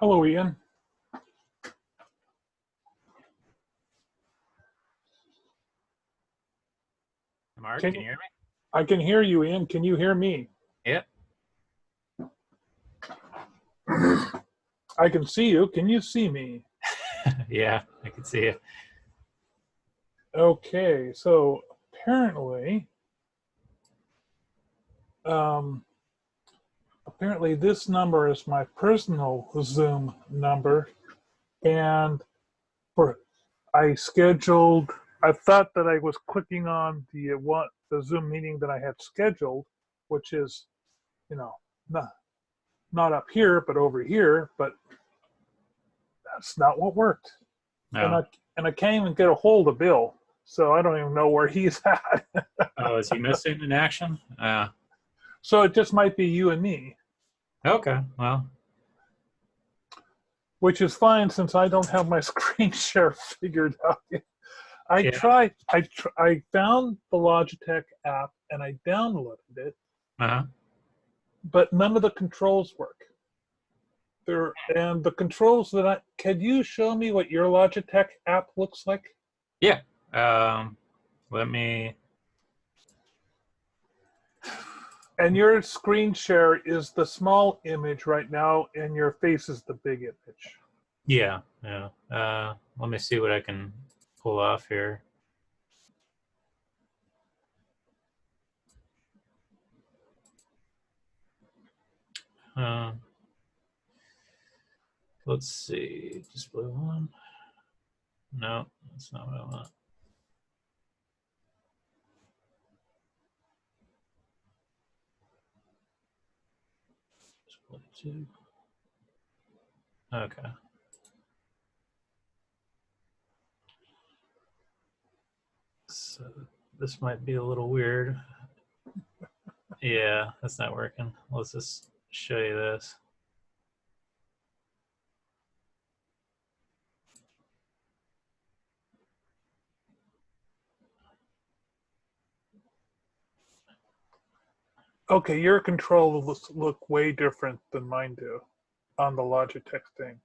Hello, Ian. Mark, can you hear me? I can hear you, Ian. Can you hear me? Yep. I can see you. Can you see me? Yeah, I can see it. Okay, so apparently, this number is my personal Zoom number, and I thought that I was clicking on the Zoom meeting that I had scheduled, which is, not up here, but over here, but that's not what worked. No. And I can't even get a hold of Bill, so I don't even know where he's at. Oh, is he missing in action? So it just might be you and me. Okay, well. Which is fine since I don't have my screen share figured out yet. I found the Logitech app and I downloaded it, but none of the controls work. And the controls can you show me what your Logitech app looks like? Yeah. Let me. And your screen share is the small image right now, and your face is the big image. Yeah. Let me see what I can pull off here. Let's see. Display one. No, that's not what I want. Display two. Okay. So this might be a little weird. Yeah, that's not working. Let's just show you this. Okay, your controls look way different than mine do on the Logitech thing.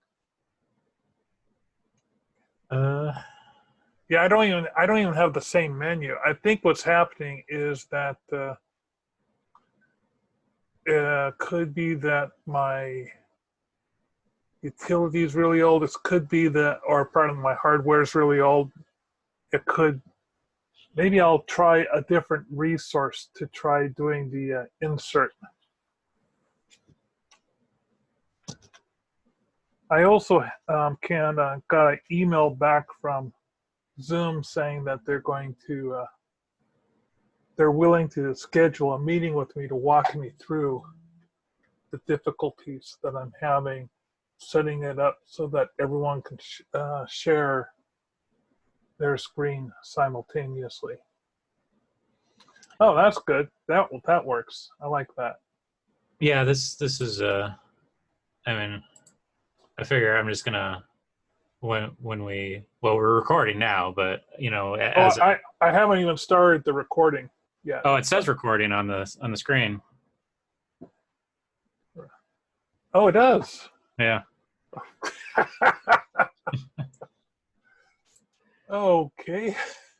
Yeah, I don't even have the same menu. I think what's happening is that could be that my utility is really old. It could be that, or part of my hardware is really old. It could. Maybe I'll try a different resource to try doing the insert. I also got an email back from Zoom saying that they're willing to schedule a meeting with me to walk me through the difficulties that I'm having setting it up so that everyone can share their screen simultaneously. Oh, that's good. That works. I like that. Yeah, this is I mean, I figure I'm just gonna we're recording now, but I haven't even started the recording yet. Oh, it says recording on the screen. Oh, it does. Yeah. Okay.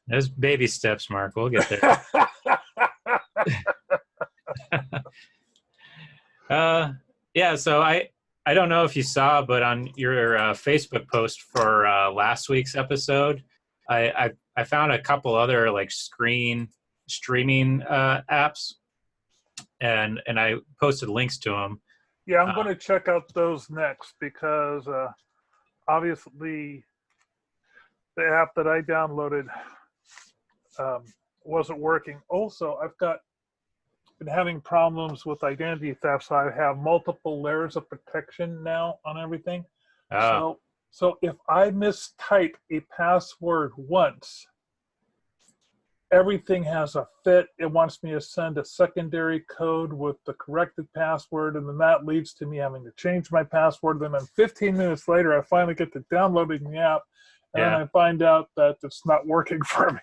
There's baby steps, Mark. We'll get there. Yeah, so I don't know if you saw, but on your Facebook post for last week's episode, I found a couple other like screen streaming apps, and I posted links to them. Yeah, I'm going to check out those next because obviously the app that I downloaded wasn't working. Also, I've been having problems with identity theft, so I have multiple layers of protection now on everything. So if I mistype a password once, everything has a fit. It wants me to send a secondary code with the corrected password, and then that leads to me having to change my password. Then 15 minutes later, I finally get to downloading the app, and then I find out that it's not working for me.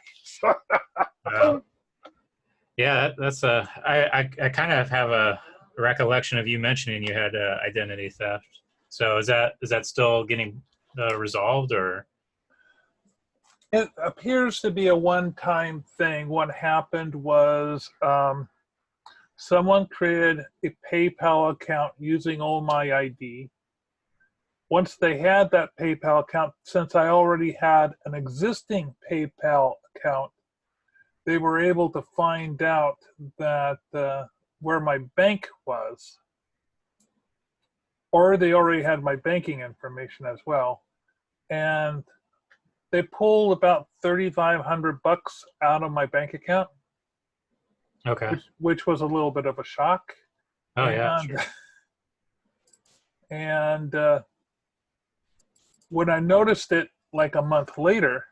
Yeah, that's I kind of have a recollection of you mentioning you had identity theft. So is that still getting resolved, or? It appears to be a one-time thing. What happened was someone created a PayPal account using all my ID. Once they had that PayPal account, since I already had an existing PayPal account, they were able to find out that where my bank was, or they already had my banking information as well. And they pulled about $3,500 out of my bank account, Okay. which was a little bit of a shock. Oh, and, yeah, sure. And when I noticed it like a month later,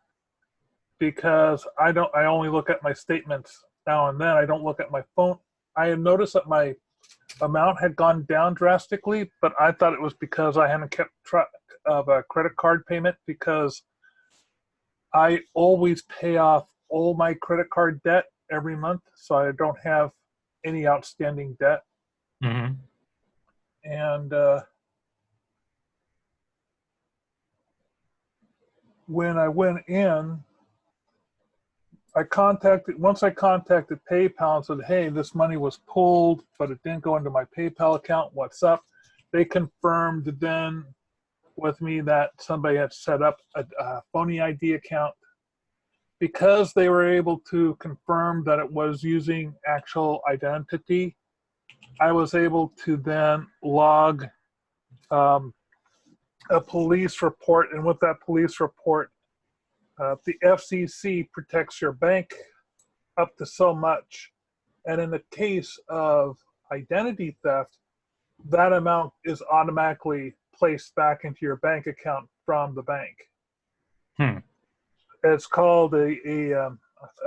because I only look at my statements now and then. I don't look at my phone. I had noticed that my amount had gone down drastically, but I thought it was because I hadn't kept track of a credit card payment, because I always pay off all my credit card debt every month, so I don't have any outstanding debt. Mm-hmm. And when I went in, once I contacted PayPal and said, hey, this money was pulled, but it didn't go into my PayPal account. What's up? They confirmed then with me that somebody had set up a phony ID account. Because they were able to confirm that it was using actual identity, I was able to then log a police report. And with that police report, the FCC protects your bank up to so much. And in the case of identity theft, that amount is automatically placed back into your bank account from the bank. It's called a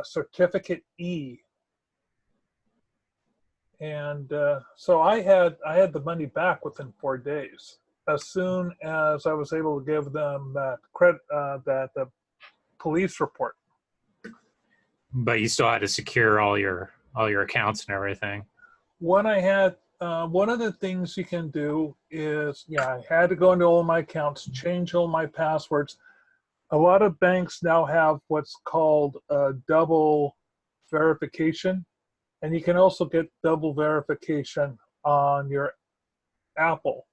certificate E. And so I had the money back within 4 days, as soon as I was able to give them that the police report. But you still had to secure all your accounts and everything. When I had one of the things you can do is, I had to go into all my accounts, change all my passwords. A lot of banks now have what's called double verification, and you can also get double verification on your Apple.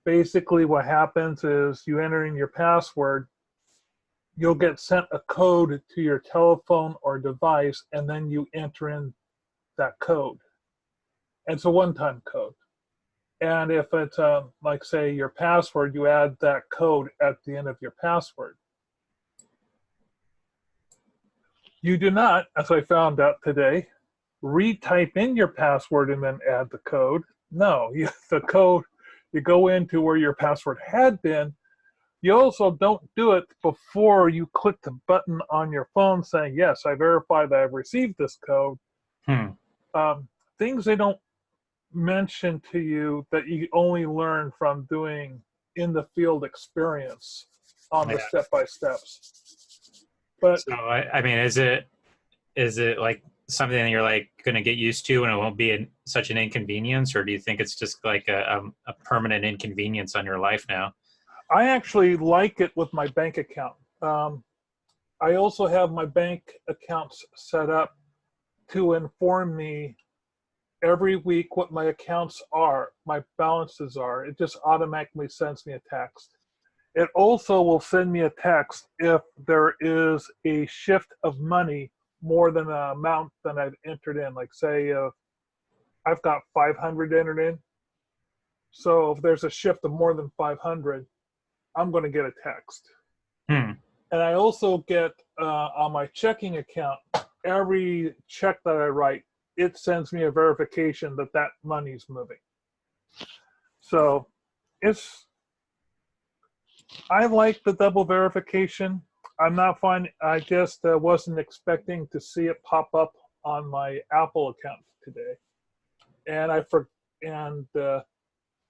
Basically, what happens is you enter in your password, you'll get sent a code to your telephone or device, and then you enter in that code. It's a one-time code. And if it's like, say, your password, you add that code at the end of your password. You do not, as I found out today, retype in your password and then add the code. No, the code, you go into where your password had been. You also don't do it before you click the button on your phone saying, yes, I verify that I've received this code. Things they don't mention to you that you only learn from doing in the field experience on the step-by-steps. But so I mean, is it like something that you're like going to get used to and it won't be such an inconvenience, or do you think it's just like a permanent inconvenience on your life now? I actually like it with my bank account. I also have my bank accounts set up to inform me every week what my accounts are, my balances are. It just automatically sends me a text. It also will send me a text if there is a shift of money more than an amount that I've entered in. Like, say, I've got 500 entered in. So if there's a shift of more than 500, I'm going to get a text. And I also get on my checking account, every check that I write, it sends me a verification that that money's moving. So I like the double verification. I just wasn't expecting to see it pop up on my Apple account today. And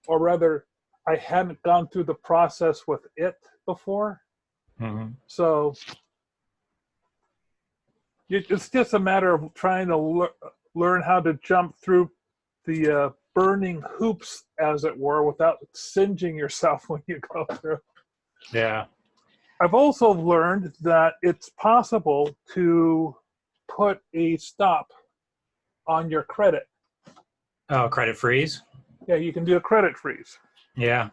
or rather, I hadn't gone through the process with it before. So it's just a matter of trying to learn how to jump through the burning hoops, as it were, without singeing yourself when you go through. Yeah. I've also learned that it's possible to put a stop on your credit. Oh, credit freeze? Yeah, you can do a credit freeze. Yeah.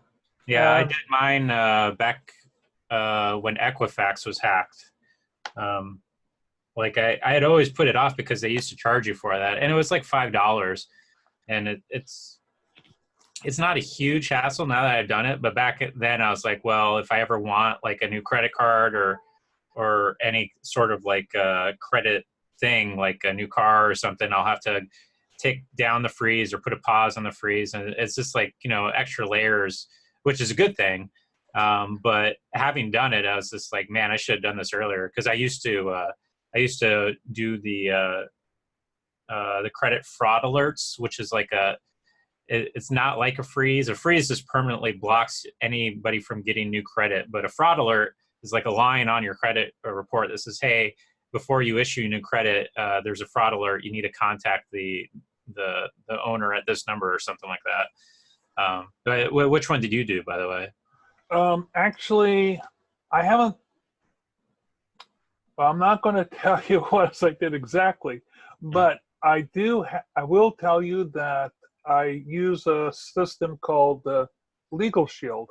Yeah, I And did mine back when Equifax was hacked. Like I had always put it off because they used to charge you for that, and it was like $5, and it's not a huge hassle now that I've done it. But back then I was like, well, if I ever want like a new credit card or any sort of like credit thing, like a new car or something, I'll have to take down the freeze or put a pause on the freeze, and it's just like, you know, extra layers, which is a good thing. But having done it, I was just like, man, I should have done this earlier, because I used to do the credit fraud alerts, which is like it's not like a freeze. A freeze just permanently blocks anybody from getting new credit, but a fraud alert is like a line on your credit report that says, hey, before you issue new credit, there's a fraud alert. You need to contact the owner at this number or something like that. But which one did you do, by the way? actually, I haven't. Well, I'm not going to tell you what I did exactly, but I do. I will tell you that I use a system called the Legal Shield,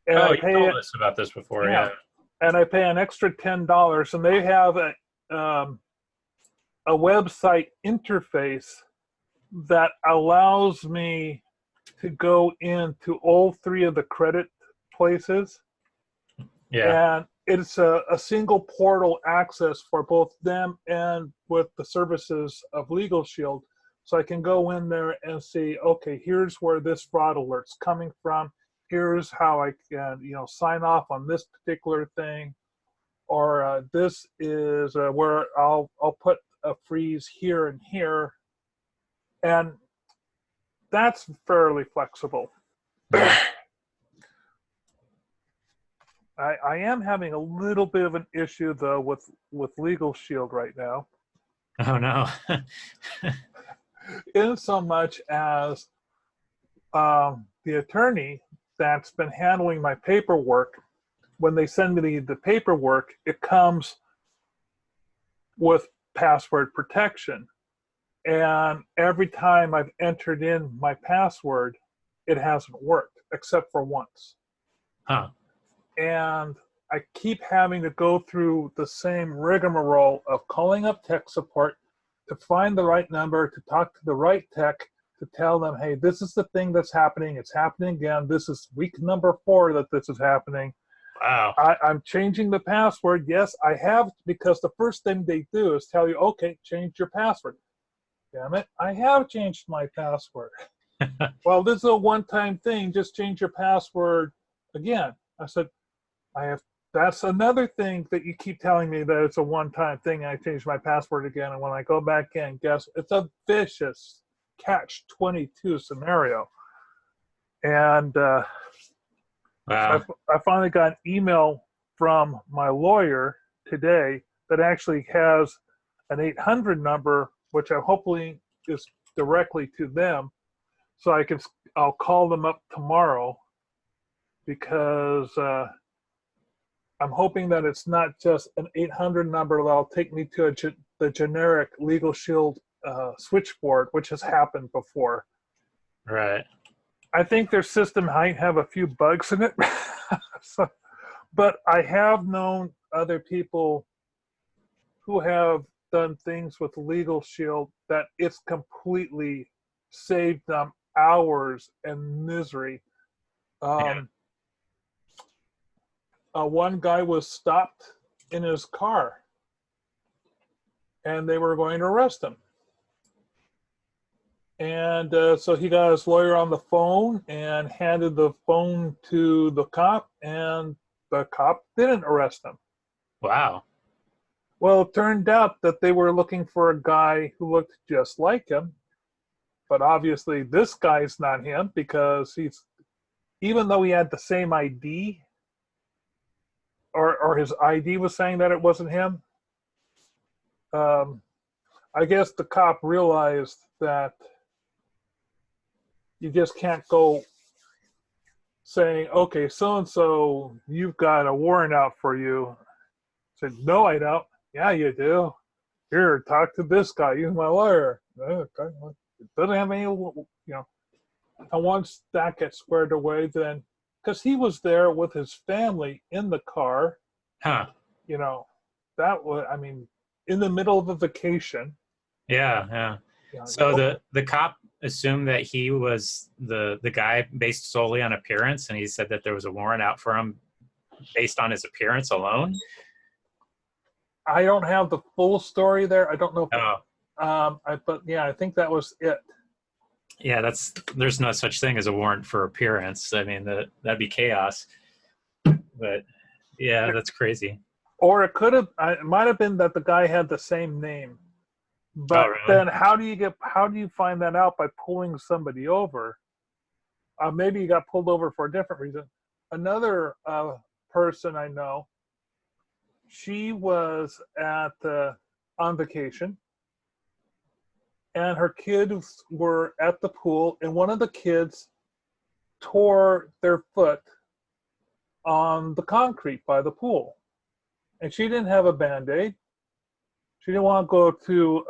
and Oh, I you pay told it. us about this before, Yeah, yeah. and I pay an extra $10, and they have a website interface that allows me to go into all three of the credit places, Yeah. and it's a single portal access for both them and with the services of Legal Shield. So I can go in there and see, okay, here's where this fraud alert's coming from. Here's how I can, sign off on this particular thing, or this is where I'll put a freeze here and here, and that's fairly flexible. Yeah. I am having a little bit of an issue though with Legal Shield right now, Oh no. in so much as the attorney that's been handling my paperwork, when they send me the paperwork, it comes with password protection. And every time I've entered in my password, it hasn't worked, except for once. Huh. And I keep having to go through the same rigmarole of calling up tech support to find the right number, to talk to the right tech, to tell them, hey, this is the thing that's happening. It's happening again. This is week number 4 that this is happening. Wow. I'm changing the password. Yes, I have, because the first thing they do is tell you, okay, change your password. Damn it, I have changed my password. Well, this is a one-time thing. Just change your password again. I said, that's another thing that you keep telling me, that it's a one-time thing. I changed my password again, and when I go back in, guess it's a vicious catch-22 scenario. And Wow. I finally got an email from my lawyer today that actually has an 800 number, which I hopefully is directly to them, so I'll call them up tomorrow, because I'm hoping that it's not just an 800 number that'll take me to the generic Legal Shield switchboard, which has happened before. Right. I think their system might have a few bugs in it. But I have known other people who have done things with Legal Shield that it's completely saved them hours and misery. One guy was stopped in his car, and they were going to arrest him. And so he got his lawyer on the phone and handed the phone to the cop, and the cop didn't arrest him. Wow. Well, it turned out that they were looking for a guy who looked just like him, but obviously this guy's not him, because even though he had the same ID, or his ID was saying that it wasn't him, I guess the cop realized that You just can't go saying, okay, so-and-so, you've got a warrant out for you. I said, no, I don't. Yeah, you do. Here, talk to this guy. He's my lawyer. Okay. It doesn't have any, and once that gets squared away, then, because he was there with his family in the car, Huh. That was, in the middle of a vacation. Yeah, yeah. You So the cop assumed that he was the guy based solely on appearance, and he said that there was a warrant out for him based on his appearance alone. I don't have the full story there. I don't know if but yeah, I think that was it. Yeah, there's no such thing as a warrant for appearance. I mean, that'd be chaos. But yeah, that's crazy. Or it might have been that the guy had the same name. But really? Then how do you find that out? By pulling somebody over? Maybe you got pulled over for a different reason. Another person I know, she was on vacation, and her kids were at the pool, and one of the kids tore their foot on the concrete by the pool. And she didn't have a Band-Aid. She didn't want to go to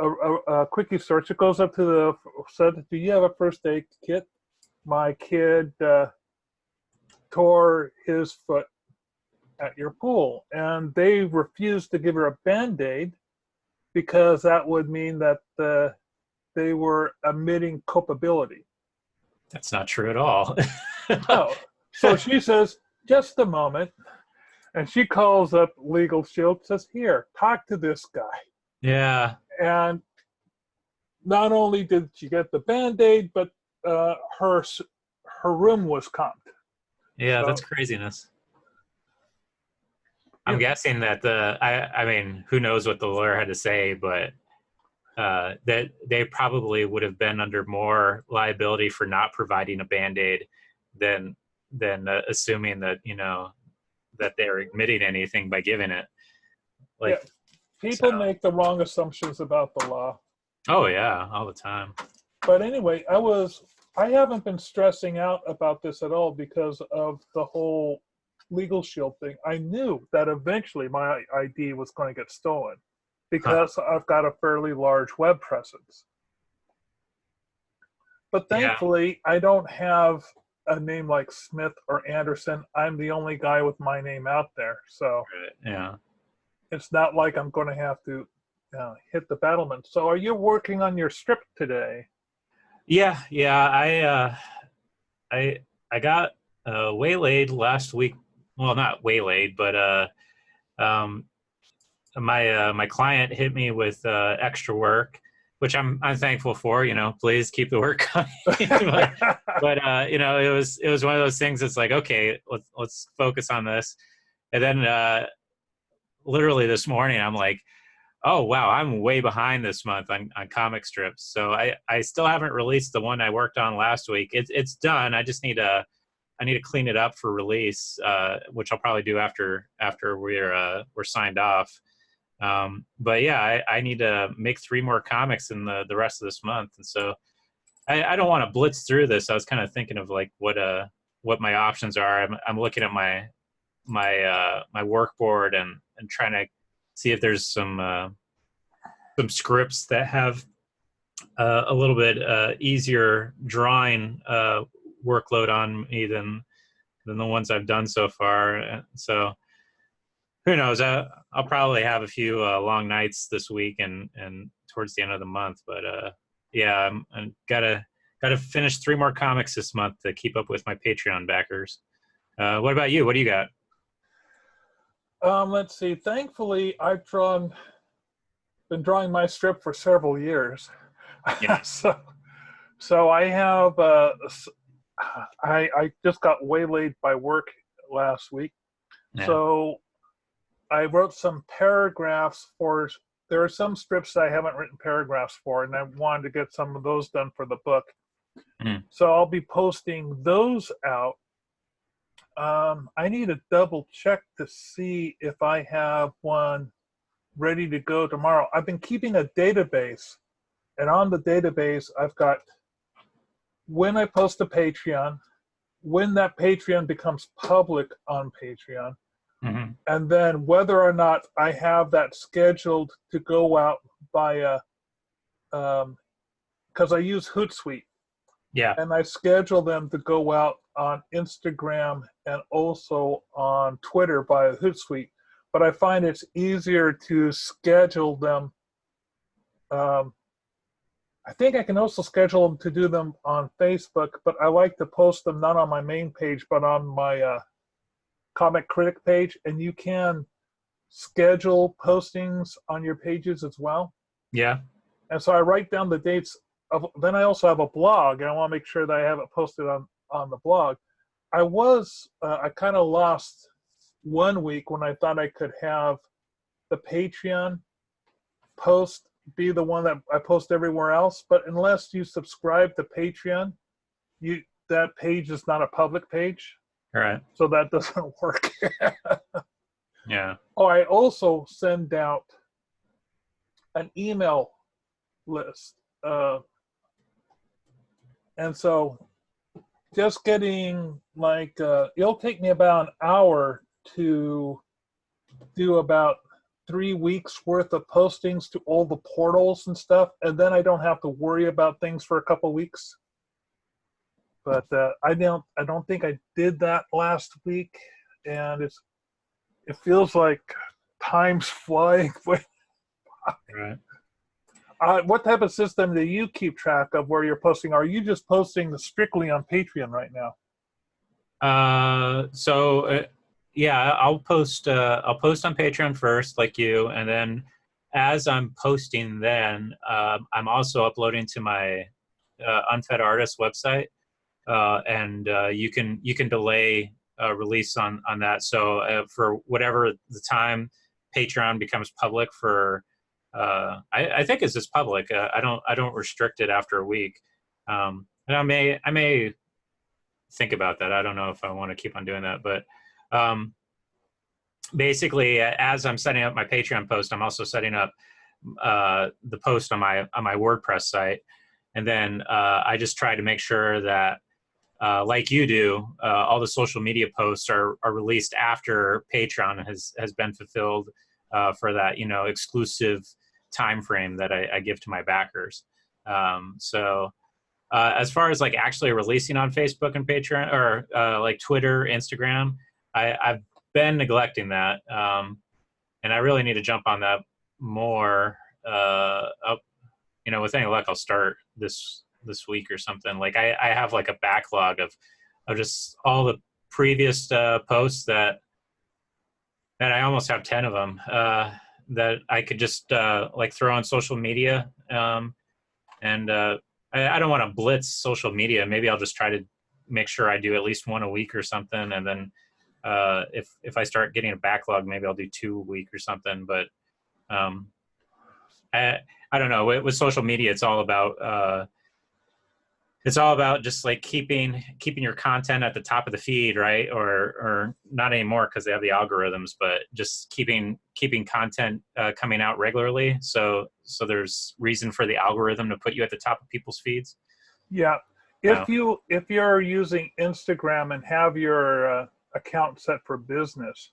a quickie store. She goes up to said, do you have a first aid kit? My kid tore his foot at your pool. And they refused to give her a Band-Aid because that would mean that they were admitting culpability. That's not true at all. Oh, so she says, just a moment. And she calls up Legal Shield, says, here, talk to this guy. Yeah. And not only did she get the Band-Aid, but her room was comped. Yeah, that's craziness. I'm guessing that I mean, who knows what the lawyer had to say, but that they probably would have been under more liability for not providing a Band-Aid than assuming that, that they're admitting anything by giving it. People make the wrong assumptions about the law. Oh yeah, all the time. But anyway, I haven't been stressing out about this at all because of the whole Legal Shield thing. I knew that eventually my ID was going to get stolen because I've got a fairly large web presence. But thankfully, I don't have a name like Smith or Anderson. I'm the only guy with my name out there. So yeah, it's not like I'm going to have to hit the battlement. So are you working on your strip today? Yeah. I got waylaid last week. Well, not waylaid, but my client hit me with extra work, which I'm thankful for. Please keep the work coming. but it was one of those things that's like, okay, let's focus on this. And then literally this morning, I'm like, oh wow, I'm way behind this month on comic strips. So I still haven't released the one I worked on last week. It's done. I just need to clean it up for release, which I'll probably do after we're signed off. But yeah, I need to make 3 more comics in the rest of this month, and so I don't want to blitz through this. I was kind of thinking of like what my options are. I'm looking at my work board and trying to see if there's some scripts that have a little bit easier drawing workload on me than the ones I've done so far. So who knows? I'll probably have a few long nights this week and towards the end of the month. But yeah, I'm gotta finish 3 more comics this month to keep up with my Patreon backers. What about you? What do you got? Let's see. Thankfully, I've been drawing my strip for several years. Yeah. so I have. I just got waylaid by work last week, so I wrote some paragraphs for. There are some strips that I haven't written paragraphs for, and I wanted to get some of those done for the book. So I'll be posting those out. I need to double check to see if I have one ready to go tomorrow. I've been keeping a database, and on the database, I've got when I post a Patreon, when that Patreon becomes public on Patreon, Mm-hmm. and then whether or not I have that scheduled to go out via, because I use Hootsuite, Yeah. and I schedule them to go out on Instagram and also on Twitter via Hootsuite. But I find it's easier to schedule them. I think I can also schedule them to do them on Facebook, but I like to post them not on my main page, but on my Comic Critic page. And you can schedule postings on your pages as well. Yeah. And so I write down the dates. Then I also have a blog, and I want to make sure that I have it posted on the blog. I kind of lost 1 week when I thought I could have the Patreon post be the one that I post everywhere else. But unless you subscribe to Patreon, that page is not a public page. All right. So that doesn't work. Yeah. Oh, I also send out an email list. And so just getting it'll take me about an hour to do about 3 weeks worth of postings to all the portals and stuff. And then I don't have to worry about things for a couple weeks. But I don't think I did that last week. And it feels like time's flying. Right. What type of system do you keep track of where you're posting? Are you just posting strictly on Patreon right now? Yeah, I'll post on Patreon first, like you, and then as I'm posting, then I'm also uploading to my Unfed Artist website, and you can delay release on that. So for whatever the time Patreon becomes public for. I think it's just public. I don't restrict it after a week. And I may think about that. I don't know if I want to keep on doing that, but basically, as I'm setting up my Patreon post, I'm also setting up the post on my WordPress site, and then I just try to make sure that, like you do, all the social media posts are released after Patreon has been fulfilled for that exclusive time frame that I give to my backers. As far as actually releasing on Facebook and Patreon or like Twitter, Instagram, I've been neglecting that, and I really need to jump on that more. With any luck, I'll start this week or something. I have a backlog of just all the previous posts that I almost have 10 of them that I could just throw on social media. And I don't want to blitz social media. Maybe I'll just try to make sure I do at least one a week or something. And then if I start getting a backlog, maybe I'll do 2 a week or something. But I don't know. With social media, it's all about just keeping your content at the top of the feed, right? Or not anymore because they have the algorithms, but just keeping content coming out regularly. So there's reason for the algorithm to put you at the top of people's feeds. Yeah. If you're using Instagram and have your account set for business,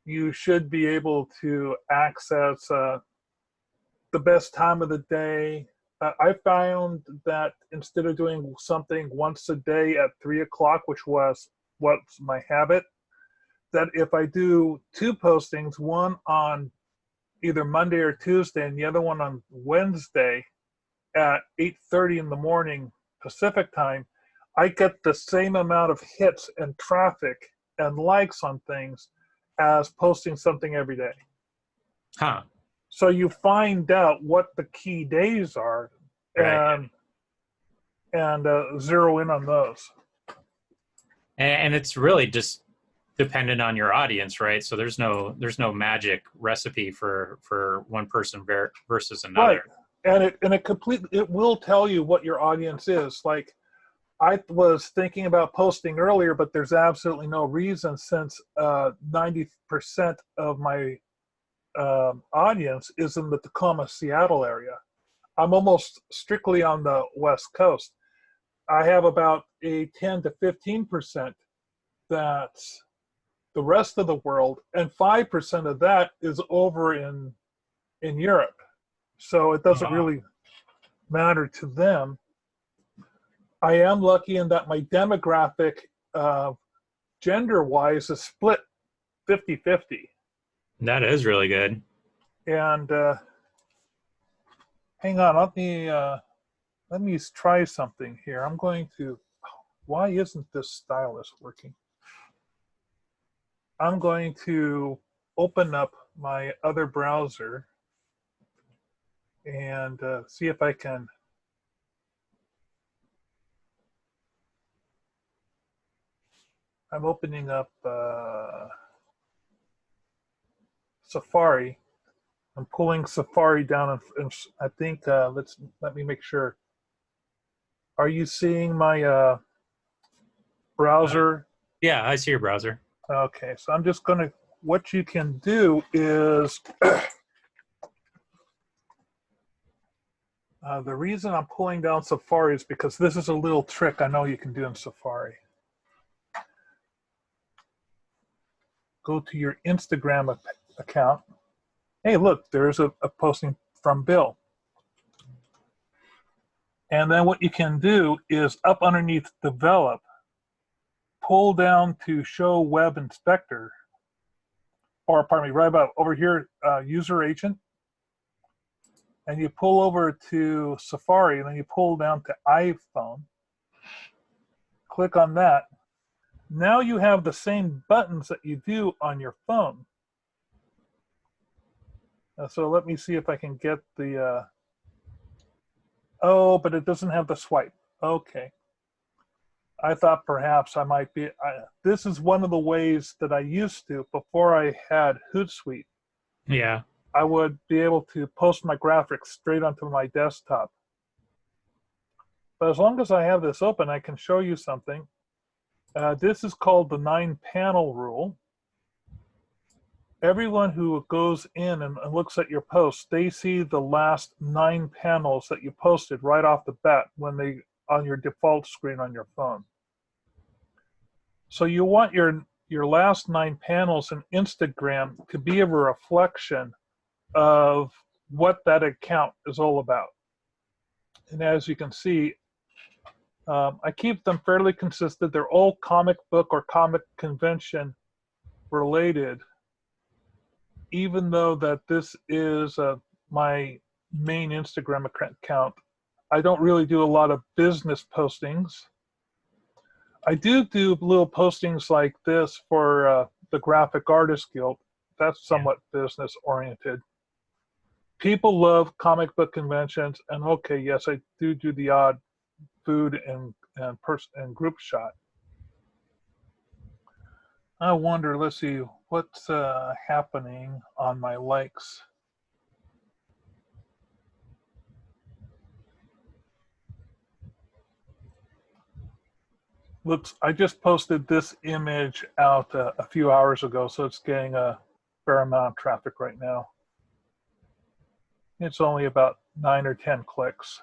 you should be able to access the best time of the day. I found that instead of doing something once a day at 3 o'clock, which was what's my habit, that if I do 2 postings, one on either Monday or Tuesday and the other one on Wednesday at 8:30 in the morning Pacific time, I get the same amount of hits and traffic and likes on things as posting something every day. Huh. So you find out what the key days are, Right. and zero in on those. And it's really just dependent on your audience, right? So there's no magic recipe for one person versus another. Right. And it will tell you what your audience is. I was thinking about posting earlier, but there's absolutely no reason since 90% of my audience is in the Tacoma, Seattle area. I'm almost strictly on the West Coast. I have about a 10 to 15% that's the rest of the world, and 5% of that is over in Europe. So it doesn't really matter to them. I am lucky in that my demographic, gender-wise, is split 50-50. That is really good. And hang on, let me try something here. I'm going to. Why isn't this stylus working? I'm going to open up my other browser and see if I can. I'm opening up Safari. I'm pulling Safari down, and I think let me make sure. Are you seeing my browser? Yeah, I see your browser. Okay, so I'm just gonna. What you can do is the reason I'm pulling down Safari is because this is a little trick I know you can do in Safari. Go to your Instagram account. Hey, look, there's a posting from Bill. And then what you can do is up underneath Develop, pull down to Show Web Inspector, or pardon me, right about over here, User Agent, and you pull over to Safari, and then you pull down to iPhone. Click on that. Now you have the same buttons that you do on your phone. So let me see if I can get the, oh, but it doesn't have the swipe. Okay. I thought perhaps I might be, this is one of the ways that I used to, before I had Hootsuite. Yeah. I would be able to post my graphics straight onto my desktop. But as long as I have this open, I can show you something. This is called the 9-panel rule. Everyone who goes in and looks at your post, they see the last 9 panels that you posted right off the bat when they on your default screen on your phone. So you want your last 9 panels in Instagram to be a reflection of what that account is all about. And as you can see, I keep them fairly consistent. They're all comic book or comic convention related, even though that this is my main Instagram account. I don't really do a lot of business postings. I do little postings like this for the Graphic Artists Guild. That's somewhat business oriented. People love comic book conventions, and okay, yes, I do the odd food and group shot. I wonder, let's see, what's happening on my likes. Looks, I just posted this image out a few hours ago, so it's getting a fair amount of traffic right now. It's only about 9 or 10 clicks.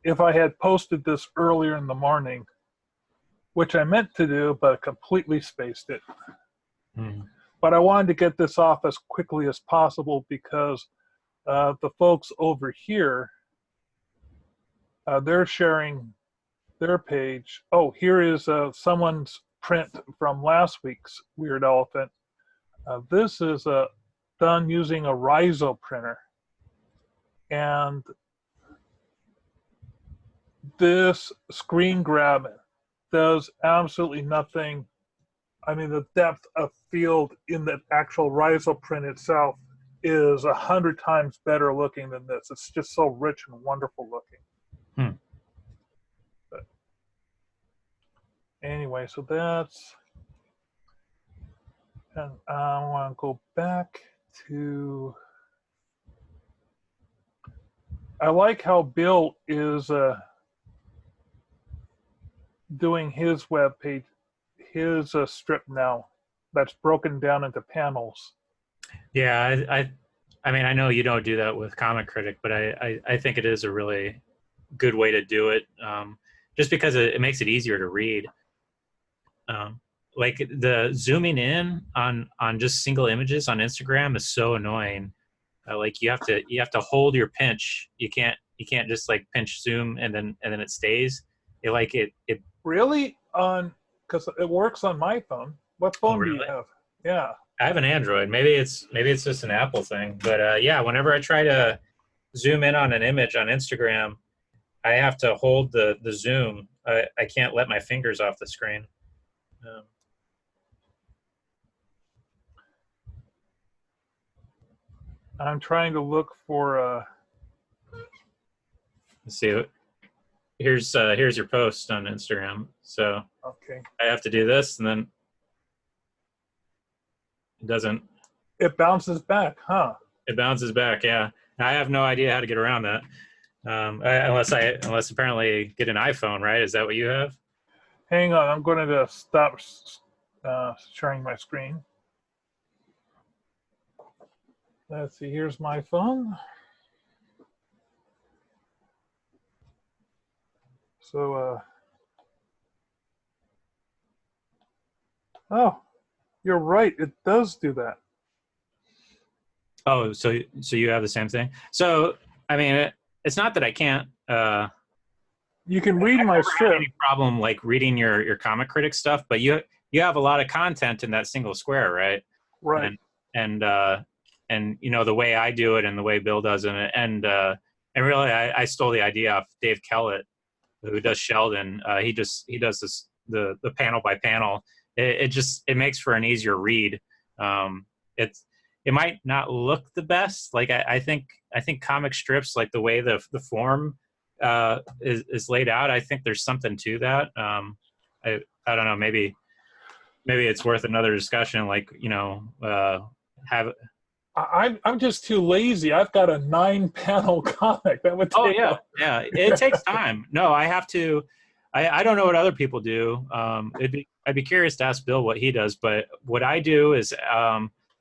If I had posted this earlier in the morning, which I meant to do, but I completely spaced it. But I wanted to get this off as quickly as possible because the folks over here, they're sharing their page. Oh, here is someone's print from last week's Weird Elephant. This is done using a Riso printer. And this screen grab does absolutely nothing. I mean, the depth of field in the actual Riso print itself is 100 times better looking than this. It's just so rich and wonderful looking. But anyway, so that's, and I want to go back to, I like how Bill is doing his web page, his strip now that's broken down into panels. Yeah, I mean, I know you don't do that with Comic Critic, but I think it is a really good way to do it. just because it makes it easier to read. Like the zooming in on just single images on Instagram is so annoying. Like you have to hold your pinch. You can't just like pinch zoom and then it stays. It Really? Because it works on my phone. What Oh, phone do you really? have? Yeah. I have an Android. Maybe it's just an Apple thing. But yeah, whenever I try to zoom in on an image on Instagram, I have to hold the zoom. I can't let my fingers off the screen. I'm trying to look for. Let's see. Here's your post on Instagram. So Okay. I have to do this, and then it doesn't. It bounces back, huh? It bounces back. Yeah, I have no idea how to get around that. Unless apparently get an iPhone, right? Is that what you have? Hang on, I'm going to stop sharing my screen. Let's see, here's my phone. So, oh, you're right, it does do that. Oh, so you have the same thing. So, I mean, it's not that I can't. You can read my strip. Any problem like reading your comic critic stuff, but you have a lot of content in that single square, right? Right. And you know the way I do it and the way Bill does it, and really I stole the idea off Dave Kellett, who does Sheldon. He does this the panel by panel. It makes for an easier read. It might not look the best. Like I think comic strips, like the way the form is laid out, I think there's something to that. I don't know. Maybe it's worth another discussion. Like have. I'm just too lazy. I've got a 9-panel comic that would take. Oh yeah. It takes time. No, I have to. I don't know what other people do. I'd be curious to ask Bill what he does. But what I do is,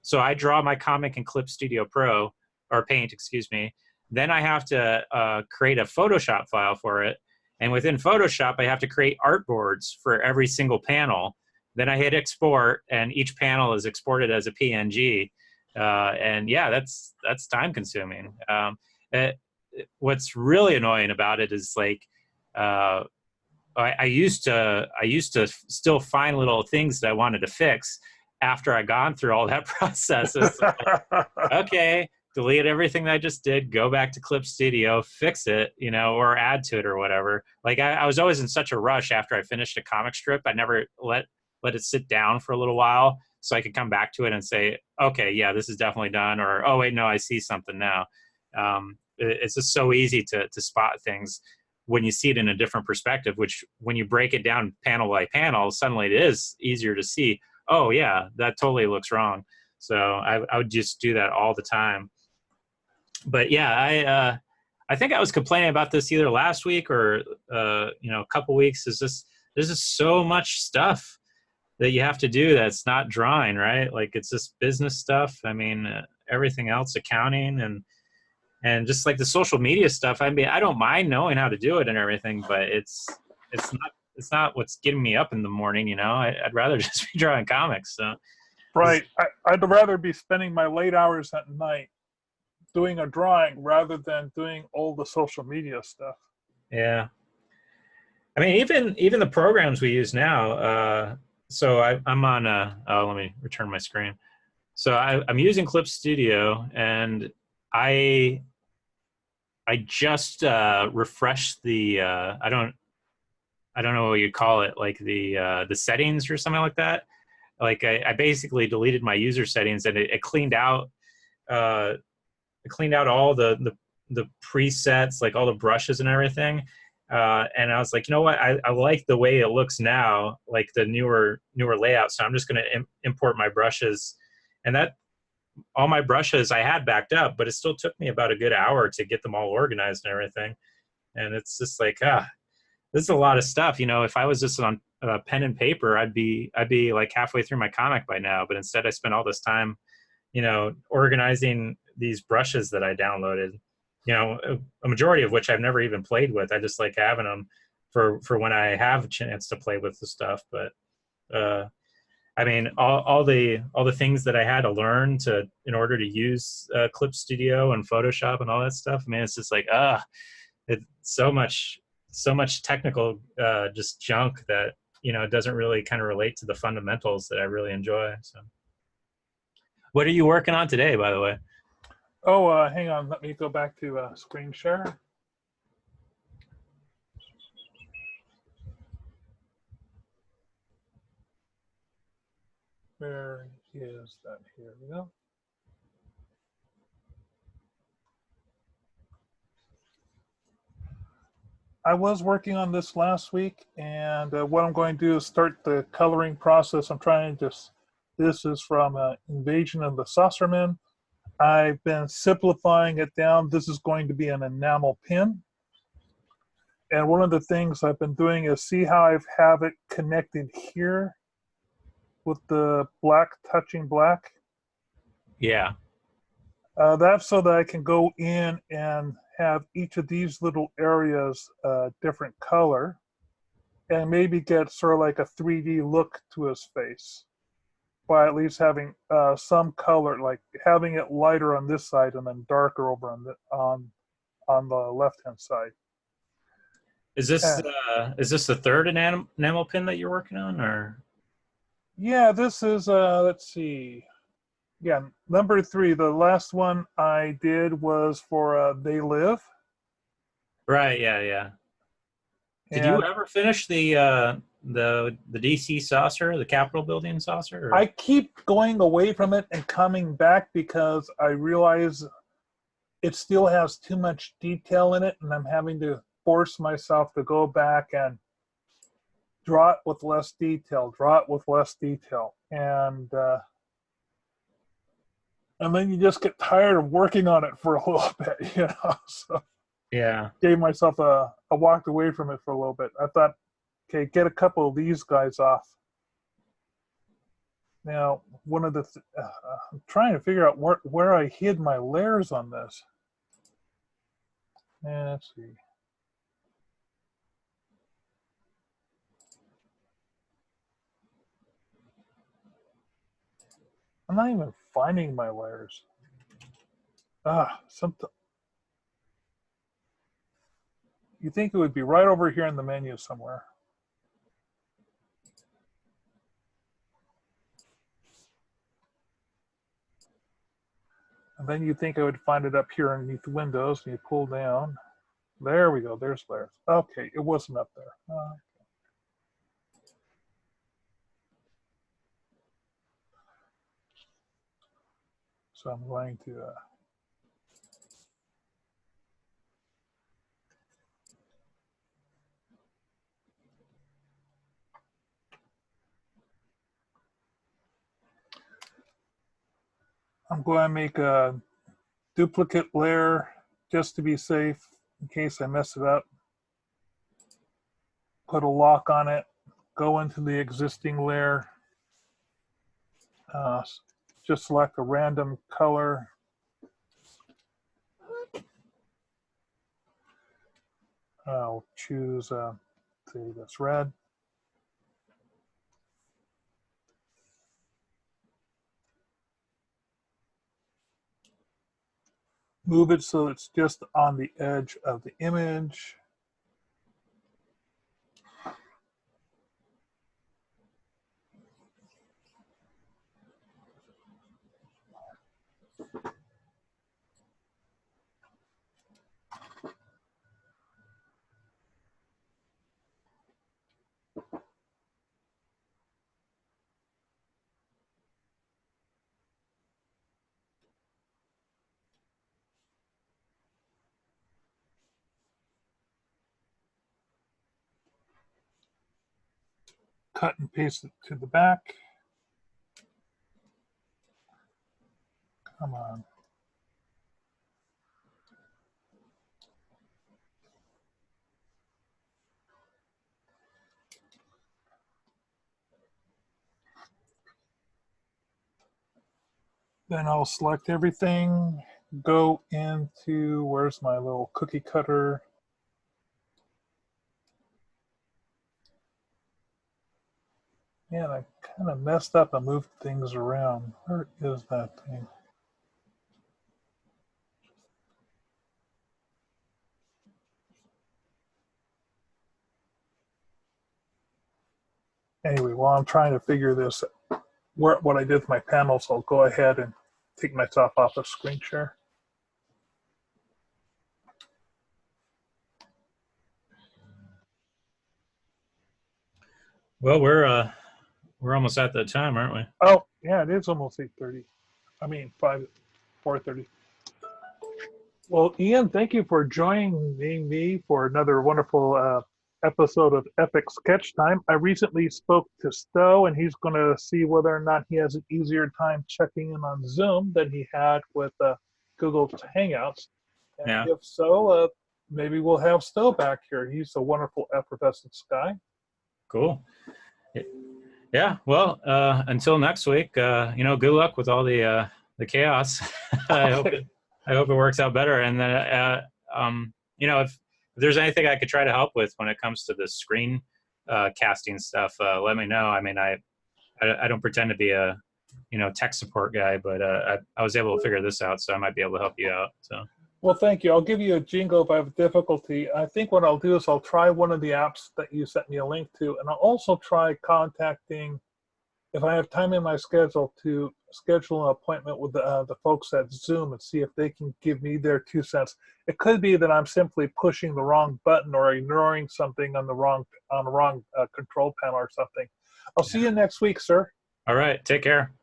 so I draw my comic in Clip Studio Pro or Paint, excuse me. Then I have to create a Photoshop file for it, and within Photoshop, I have to create artboards for every single panel. Then I hit export, and each panel is exported as a PNG. And yeah, that's time consuming. What's really annoying about it is like, I used to still find little things that I wanted to fix after I gone through all that process. It's like, okay, delete everything that I just did, go back to Clip Studio, fix it, or add to it or whatever. Like I was always in such a rush after I finished a comic strip. I never let it sit down for a little while so I could come back to it and say, okay, yeah, this is definitely done. Or, oh, wait, no, I see something now. It's just so easy to spot things when you see it in a different perspective, which when you break it down panel by panel, suddenly it is easier to see, oh, yeah, that totally looks wrong. So I would just do that all the time. But, yeah, I think I was complaining about this either last week or, a couple weeks. There's just so much stuff that you have to do that's not drawing, right? Like it's just business stuff. I mean, everything else, accounting and just like the social media stuff. I mean, I don't mind knowing how to do it and everything, but it's not what's getting me up in the morning. I'd rather just be drawing comics. So, right. I'd rather be spending my late hours at night doing a drawing rather than doing all the social media stuff. Yeah. I mean, even the programs we use now, so I'm on let me return my screen. So I'm using Clip Studio, and I just refreshed the I don't know what you'd call it, like the settings or something like that. Like I basically deleted my user settings, and it cleaned out all the presets, like all the brushes and everything. And I was like, you know what? I like the way it looks now, like the newer layout. So I'm just going to import my brushes, and that all my brushes I had backed up, but it still took me about a good hour to get them all organized and everything. And it's just like, this is a lot of stuff. If I was just on pen and paper, I'd be like halfway through my comic by now. But instead, I spent all this time, organizing these brushes that I downloaded. A majority of which I've never even played with. I just like having them, for when I have a chance to play with the stuff. But I mean, all the things that I had to learn in order to use Clip Studio and Photoshop and all that stuff. Man, it's just like it's so much technical just junk that it doesn't really kind of relate to the fundamentals that I really enjoy. So, what are you working on today, by the way? Oh, hang on. Let me go back to screen share. Where is that? Here we go. I was working on this last week, and what I'm going to do is start the coloring process. I'm trying to just, this is from Invasion of the Saucermen. I've been simplifying it down. This is going to be an enamel pin. And one of the things I've been doing is see how I have it connected here with the black touching black? Yeah. That's so that I can go in and have each of these little areas a different color and maybe get sort of like a 3D look to his face by at least having some color, like having it lighter on this side and then darker over on the left-hand side. Is this the third enamel pin that you're working on, or? Yeah, this is let's see. Yeah, number 3. The last one I did was for They Live. Right. Yeah. Did you ever finish the DC saucer, the Capitol building saucer? Or? I keep going away from it and coming back because I realize it still has too much detail in it, and I'm having to force myself to go back and draw it with less detail, and then you just get tired of working on it for a little bit, So yeah, gave myself I walked away from it for a little bit. I thought, okay, get a couple of these guys off. Now, one of the I'm trying to figure out where I hid my layers on this. Let's see. I'm not even finding my layers. You think it would be right over here in the menu somewhere. And then you think I would find it up here underneath Windows, and you pull down. There we go, there's layers. Okay, it wasn't up there. So I'm going to I'm going to make a duplicate layer just to be safe in case I mess it up. Put a lock on it, go into the existing layer, just select a random color. I'll choose, say that's red. Move it so it's just on the edge of the image. Cut and paste it to the back. Come on. Then I'll select everything, go into, where's my little cookie cutter? Man, I kind of messed up and moved things around. Where is that thing? Anyway, while I'm trying to figure this, what I did with my panels, I'll go ahead and take myself off of screen share. Well, we're almost at the time, aren't we? Oh, yeah, it is almost 8:30. I mean, 4:30. Well, Ian, thank you for joining me for another wonderful episode of Epic Sketch Time. I recently spoke to Stowe, and he's going to see whether or not he has an easier time checking in on Zoom than he had with Google Hangouts. And Yeah. if so, maybe we'll have Stowe back here. He's a wonderful effervescent guy. Cool. Yeah. Well, until next week, good luck with all the chaos. I hope it works out better. And then, if there's anything I could try to help with when it comes to the screen casting stuff, let me know. I mean, I don't pretend to be a tech support guy, but I was able to figure this out, so I might be able to help you out. So. Well, thank you. I'll give you a jingle if I have difficulty. I think what I'll do is I'll try one of the apps that you sent me a link to, and I'll also try contacting, if I have time in my schedule, to schedule an appointment with the folks at Zoom and see if they can give me their 2 cents. It could be that I'm simply pushing the wrong button or ignoring something on the wrong control panel or something. I'll see you next week, sir. All right. Take care.